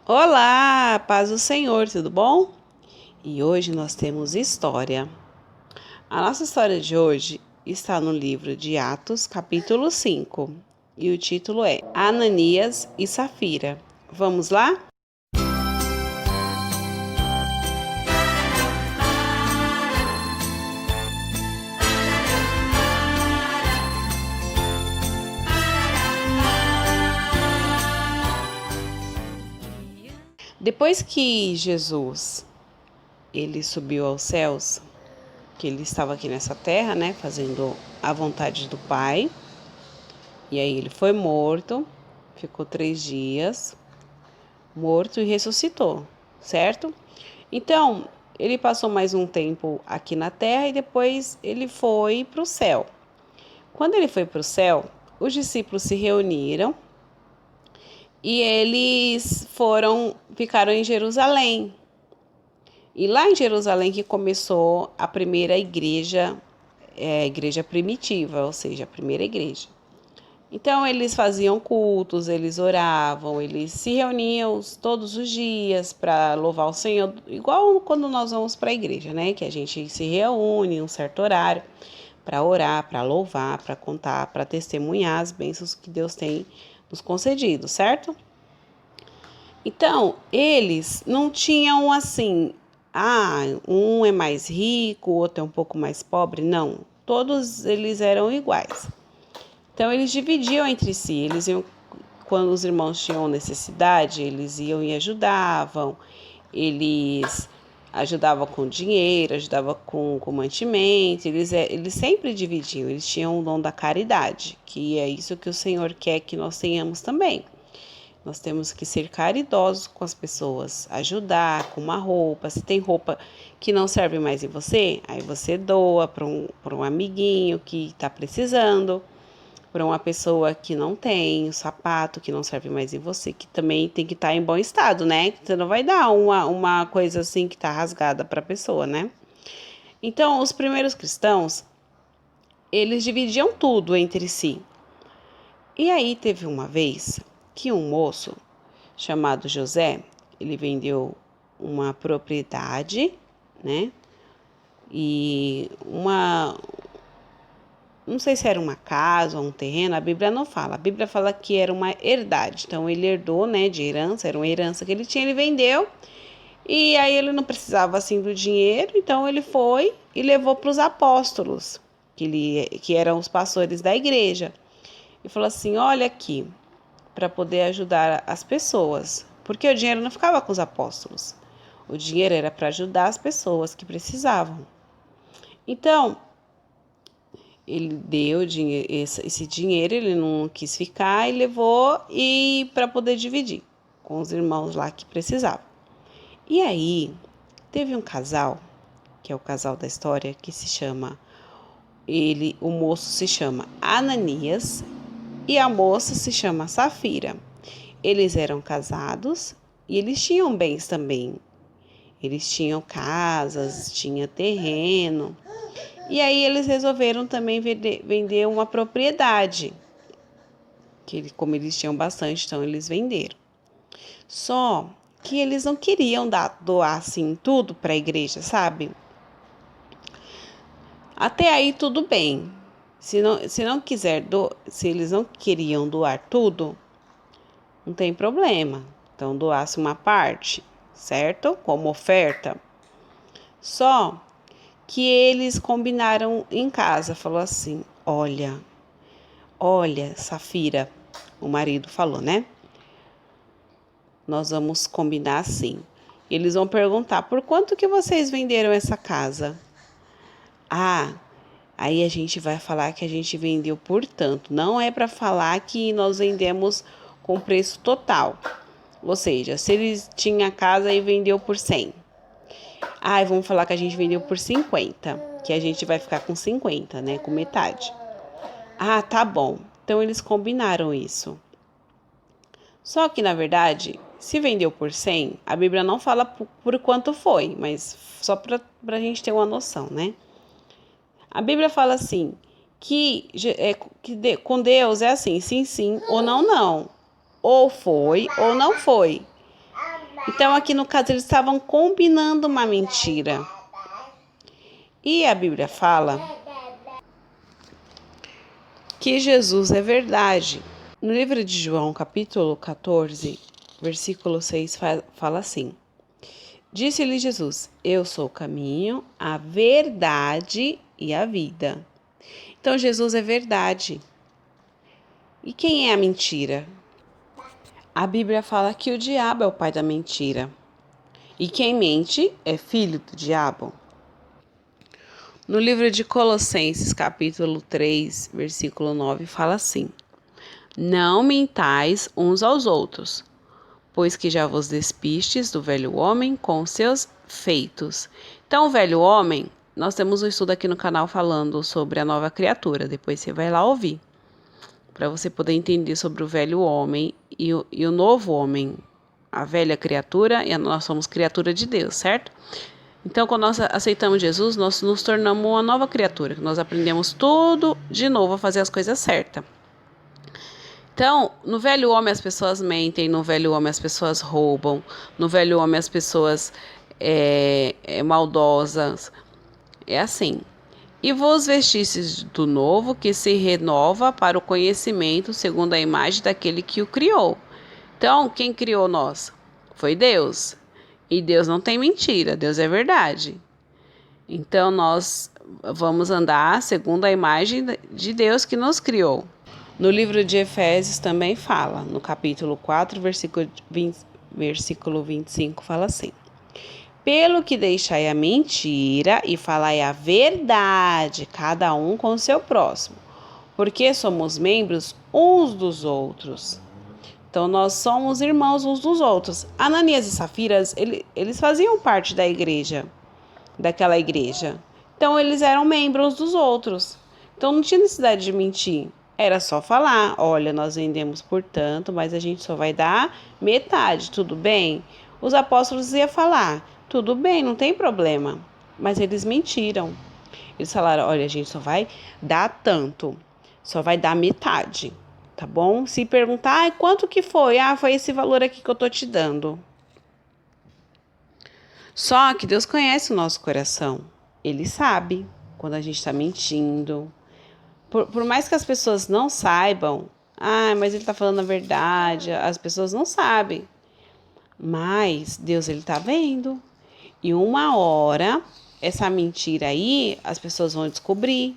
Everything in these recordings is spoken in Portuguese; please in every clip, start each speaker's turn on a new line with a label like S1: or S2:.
S1: Olá, paz do Senhor, tudo bom? E hoje nós temos história. A nossa história de hoje está no livro de Atos, capítulo 5, e o título é Ananias e Safira. Vamos lá? Depois que Jesus ele subiu aos céus, que ele estava aqui nessa terra, né, fazendo a vontade do Pai, e aí ele foi morto, ficou 3 dias morto e ressuscitou, certo? Então, ele passou mais um tempo aqui na terra e depois ele foi para o céu. Quando ele foi para o céu, os discípulos se reuniram e eles ficaram em Jerusalém. E lá em Jerusalém que começou a primeira igreja, a igreja primitiva, ou seja, a primeira igreja. Então, eles faziam cultos, eles oravam, eles se reuniam todos os dias para louvar o Senhor, igual quando nós vamos para a igreja, né? Que a gente se reúne em um certo horário para orar, para louvar, para contar, para testemunhar as bênçãos que Deus tem nos concedido, certo? Então, eles não tinham assim, um é mais rico, o outro é um pouco mais pobre, não. Todos eles eram iguais. Então, eles dividiam entre si, eles iam, quando os irmãos tinham necessidade, eles iam e ajudavam, eles ajudavam com dinheiro, ajudavam com mantimento, eles sempre dividiam, eles tinham o dom da caridade, que é isso que o Senhor quer que nós tenhamos também. Nós temos que ser caridosos com as pessoas, ajudar com uma roupa. Se tem roupa que não serve mais em você, aí você doa para um amiguinho que está precisando, para uma pessoa que não tem o sapato, que não serve mais em você, que também tem que estar em bom estado, né? Você não vai dar uma coisa assim que está rasgada para a pessoa, né? Então, os primeiros cristãos, eles dividiam tudo entre si. E aí teve uma vez que um moço chamado José, ele vendeu uma propriedade, né? E não sei se era uma casa ou um terreno, a Bíblia não fala. A Bíblia fala que era uma herdade. Então ele herdou, né, de herança, era uma herança que ele tinha, ele vendeu. E aí ele não precisava assim do dinheiro, então ele foi e levou para os apóstolos, que eram os pastores da igreja. E falou assim: "Olha aqui, para poder ajudar as pessoas, porque o dinheiro não ficava com os apóstolos. O dinheiro era para ajudar as pessoas que precisavam. Então, ele deu esse dinheiro, ele não quis ficar e levou e para poder dividir com os irmãos lá que precisavam. E aí, teve um casal, que é o casal da história, que se chama, o moço se chama Ananias e a moça se chama Safira. Eles eram casados e eles tinham bens também. Eles tinham casas, tinha terreno. E aí eles resolveram também vender uma propriedade, como eles tinham bastante, então eles venderam. Só que eles não queriam doar assim tudo para a igreja, sabe? Até aí tudo bem. Se eles não queriam doar tudo, não tem problema. Então doasse uma parte, certo? Como oferta. Só que eles combinaram em casa, falou assim: olha, Safira, o marido falou, né? Nós vamos combinar assim. Eles vão perguntar: por quanto que vocês venderam essa casa? Aí a gente vai falar que a gente vendeu por tanto. Não é para falar que nós vendemos com preço total. Ou seja, se eles tinham a casa e vendeu por 100. Vamos falar que a gente vendeu por 50, que a gente vai ficar com 50, né? Com metade. Tá bom. Então eles combinaram isso. Só que, na verdade, se vendeu por 100, a Bíblia não fala por quanto foi, mas só para a gente ter uma noção, né? A Bíblia fala assim, com Deus é assim, sim, sim, ou não, não. Ou foi, ou não foi. Então, aqui no caso, eles estavam combinando uma mentira. E a Bíblia fala que Jesus é verdade. No livro de João, capítulo 14, versículo 6, fala assim: Disse-lhe Jesus: Eu sou o caminho, a verdade e a vida. Então, Jesus é verdade. E quem é a mentira? A Bíblia fala que o diabo é o pai da mentira. E quem mente é filho do diabo. No livro de Colossenses, capítulo 3, versículo 9, fala assim: Não mentais uns aos outros, pois que já vos despistes do velho homem com seus feitos. Então, o velho homem, nós temos um estudo aqui no canal falando sobre a nova criatura. Depois você vai lá ouvir, para você poder entender sobre o velho homem e o novo homem. A velha criatura, e nós somos criatura de Deus, certo? Então, quando nós aceitamos Jesus, nós nos tornamos uma nova criatura. Nós aprendemos tudo de novo a fazer as coisas certas. Então, no velho homem as pessoas mentem, no velho homem as pessoas roubam, no velho homem as pessoas maldosas. É assim. E vos vestistes do novo, que se renova para o conhecimento segundo a imagem daquele que o criou. Então, quem criou nós? Foi Deus. E Deus não tem mentira, Deus é verdade. Então, nós vamos andar segundo a imagem de Deus que nos criou. No livro de Efésios também fala, no capítulo 4, versículo 25, fala assim: Pelo que deixai a mentira e falai a verdade, cada um com o seu próximo, porque somos membros uns dos outros. Então, nós somos irmãos uns dos outros. Ananias e Safiras, eles faziam parte da igreja, daquela igreja. Então, eles eram membros dos outros. Então, não tinha necessidade de mentir. Era só falar, olha, nós vendemos por tanto, mas a gente só vai dar metade, tudo bem? Os apóstolos iam falar, tudo bem, não tem problema. Mas eles mentiram. Eles falaram, olha, a gente só vai dar tanto, só vai dar metade. Tá bom? Se perguntar, quanto que foi? Foi esse valor aqui que eu tô te dando. Só que Deus conhece o nosso coração. Ele sabe quando a gente está mentindo. Por mais que as pessoas não saibam, mas ele tá falando a verdade, as pessoas não sabem. Mas Deus, ele tá vendo. E uma hora, essa mentira aí, as pessoas vão descobrir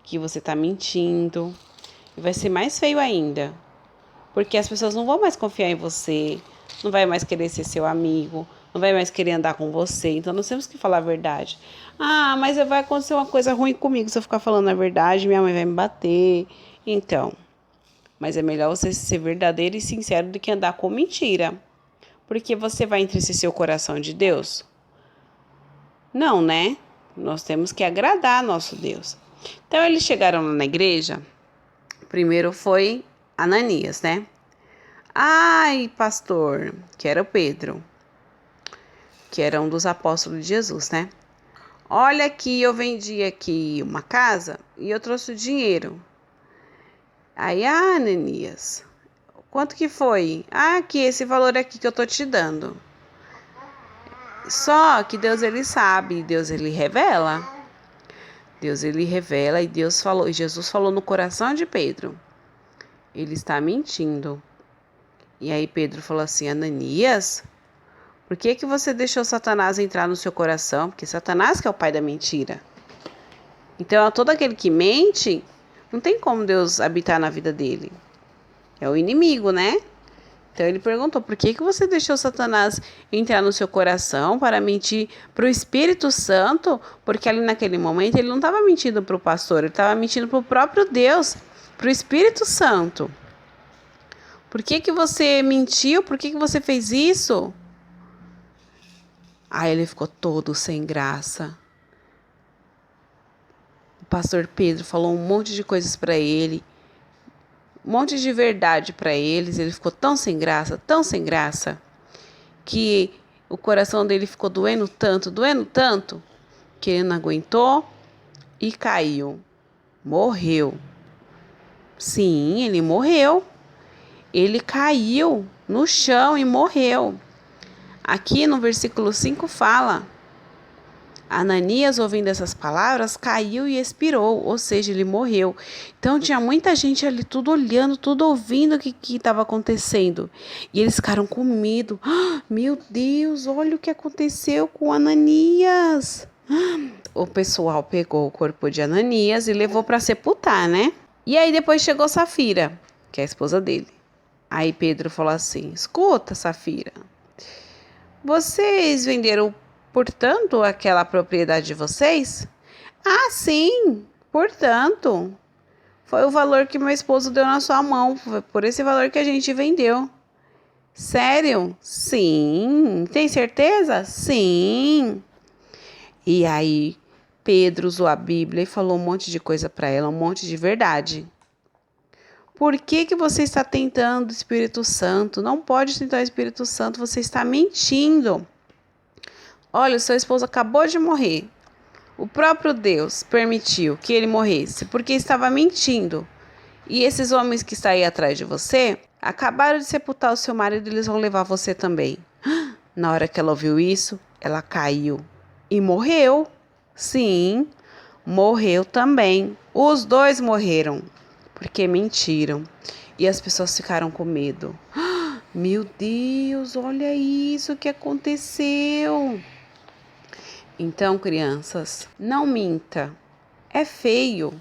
S1: que você tá mentindo. E vai ser mais feio ainda. Porque as pessoas não vão mais confiar em você, não vai mais querer ser seu amigo, não vai mais querer andar com você. Então, nós temos que falar a verdade. Mas vai acontecer uma coisa ruim comigo se eu ficar falando a verdade, minha mãe vai me bater. Então, mas é melhor você ser verdadeiro e sincero do que andar com mentira. Porque você vai entristecer seu coração de Deus? Não, né? Nós temos que agradar nosso Deus. Então, eles chegaram lá na igreja. Primeiro foi Ananias, né? Ai, pastor, que era o Pedro, que era um dos apóstolos de Jesus, né? Olha aqui, eu vendi aqui uma casa e eu trouxe o dinheiro. Aí, Ananias, quanto que foi? Aqui, esse valor aqui que eu tô te dando. Só que Deus, ele sabe, Deus, ele revela. Deus, ele revela e Deus falou, e Jesus falou no coração de Pedro. Ele está mentindo. E aí Pedro falou assim, Ananias, por que você deixou Satanás entrar no seu coração? Porque Satanás que é o pai da mentira. Então, todo aquele que mente, não tem como Deus habitar na vida dele. É o inimigo, né? Então, ele perguntou, por que você deixou Satanás entrar no seu coração para mentir para o Espírito Santo? Porque ali naquele momento, ele não estava mentindo para o pastor, ele estava mentindo para o próprio Deus, para o Espírito Santo. Por que você mentiu? Por que você fez isso? Aí ele ficou todo sem graça. O pastor Pedro falou um monte de coisas para ele, um monte de verdade para eles. Ele ficou tão sem graça, que o coração dele ficou doendo tanto, que ele não aguentou e caiu. Morreu. Sim, ele morreu. Ele caiu no chão e morreu. Aqui no versículo 5 fala: Ananias, ouvindo essas palavras, caiu e expirou, ou seja, ele morreu. Então tinha muita gente ali, tudo olhando, tudo ouvindo o que estava acontecendo. E eles ficaram com medo. Meu Deus, olha o que aconteceu com Ananias. O pessoal pegou o corpo de Ananias e levou para sepultar, né? E aí depois chegou Safira, que é a esposa dele. Aí Pedro falou assim: escuta, Safira, vocês venderam, portanto, aquela propriedade de vocês? Ah, sim, portanto. Foi o valor que meu esposo deu na sua mão. Foi por esse valor que a gente vendeu. Sério? Sim. Tem certeza? Sim. E aí, Pedro usou a Bíblia e falou um monte de coisa para ela, um monte de verdade. Por que você está tentando o Espírito Santo? Não pode tentar o Espírito Santo, você está mentindo. Olha, o seu esposo acabou de morrer. O próprio Deus permitiu que ele morresse porque estava mentindo. E esses homens que estão aí atrás de você acabaram de sepultar o seu marido e eles vão levar você também. Na hora que ela ouviu isso, ela caiu e morreu. Sim, morreu também. Os dois morreram porque mentiram. E as pessoas ficaram com medo. Meu Deus, olha isso que aconteceu. Então, crianças, não minta. É feio,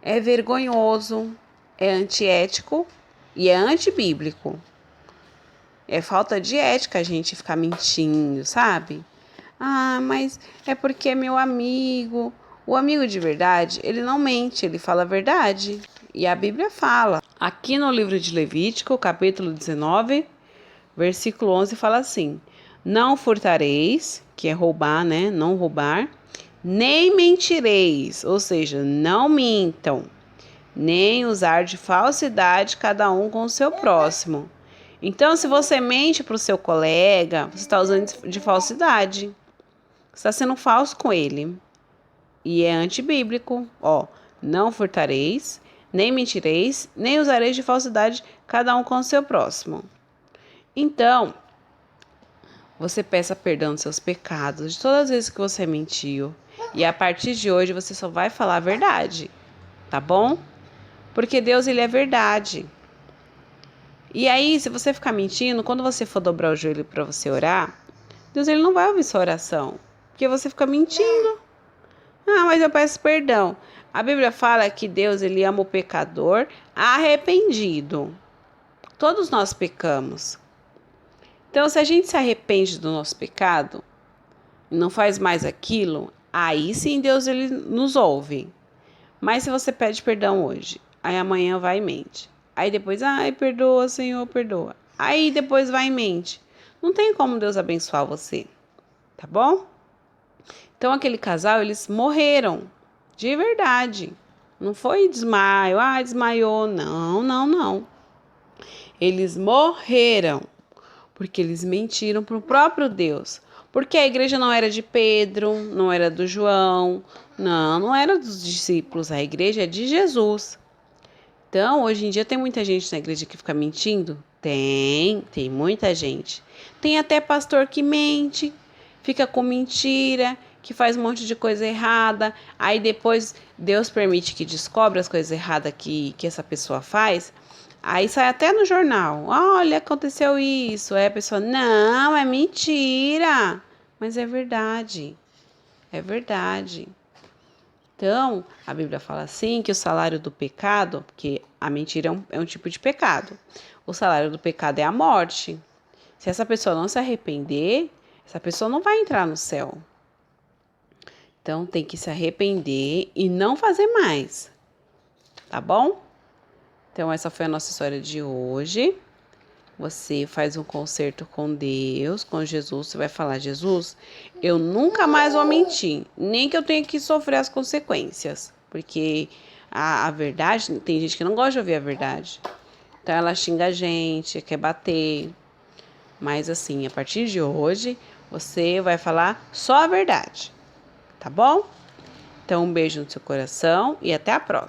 S1: é vergonhoso, é antiético e é antibíblico. É falta de ética a gente ficar mentindo, sabe? Ah, mas é porque é meu amigo. O amigo de verdade, ele não mente, ele fala a verdade. E a Bíblia fala. Aqui no livro de Levítico, capítulo 19, versículo 11, fala assim: não furtareis, que é roubar, né? Não roubar. Nem mentireis, ou seja, não mintam. Nem usar de falsidade cada um com o seu próximo. Então, se você mente para o seu colega, você está usando de falsidade. Você está sendo falso com ele. E é antibíblico. Ó, não furtareis, nem mentireis, nem usareis de falsidade cada um com o seu próximo. Então, você peça perdão dos seus pecados, de todas as vezes que você mentiu. E a partir de hoje você só vai falar a verdade, tá bom? Porque Deus, ele é verdade. E aí, se você ficar mentindo, quando você for dobrar o joelho para você orar, Deus, ele não vai ouvir sua oração, porque você fica mentindo. Ah, mas eu peço perdão. A Bíblia fala que Deus, ele ama o pecador arrependido. Todos nós pecamos. Então, se a gente se arrepende do nosso pecado e não faz mais aquilo, aí sim Deus, ele nos ouve. Mas se você pede perdão hoje, aí amanhã vai e mente. Aí depois, ai, perdoa, Senhor, perdoa. Aí depois vai e mente. Não tem como Deus abençoar você, tá bom? Então aquele casal, eles morreram, de verdade. Não foi desmaio, desmaiou. Não, não, não. Eles morreram, porque eles mentiram para o próprio Deus. Porque a igreja não era de Pedro, não era do João, não era dos discípulos, a igreja é de Jesus. Então, hoje em dia tem muita gente na igreja que fica mentindo? Tem muita gente. Tem até pastor que mente, fica com mentira, que faz um monte de coisa errada. Aí depois Deus permite que descobre as coisas erradas que essa pessoa faz. Aí sai até no jornal. Olha, aconteceu isso. Aí a pessoa, não, é mentira. Mas é verdade. É verdade. Então, a Bíblia fala assim que o salário do pecado, porque a mentira é um tipo de pecado. O salário do pecado é a morte. Se essa pessoa não se arrepender, essa pessoa não vai entrar no céu. Então, tem que se arrepender e não fazer mais. Tá bom? Então, essa foi a nossa história de hoje. Você faz um concerto com Deus, com Jesus. Você vai falar, Jesus, eu nunca mais vou mentir. Nem que eu tenha que sofrer as consequências. Porque a verdade, tem gente que não gosta de ouvir a verdade. Então, ela xinga a gente, quer bater. Mas assim, a partir de hoje, você vai falar só a verdade. Tá bom? Então, um beijo no seu coração e até a próxima.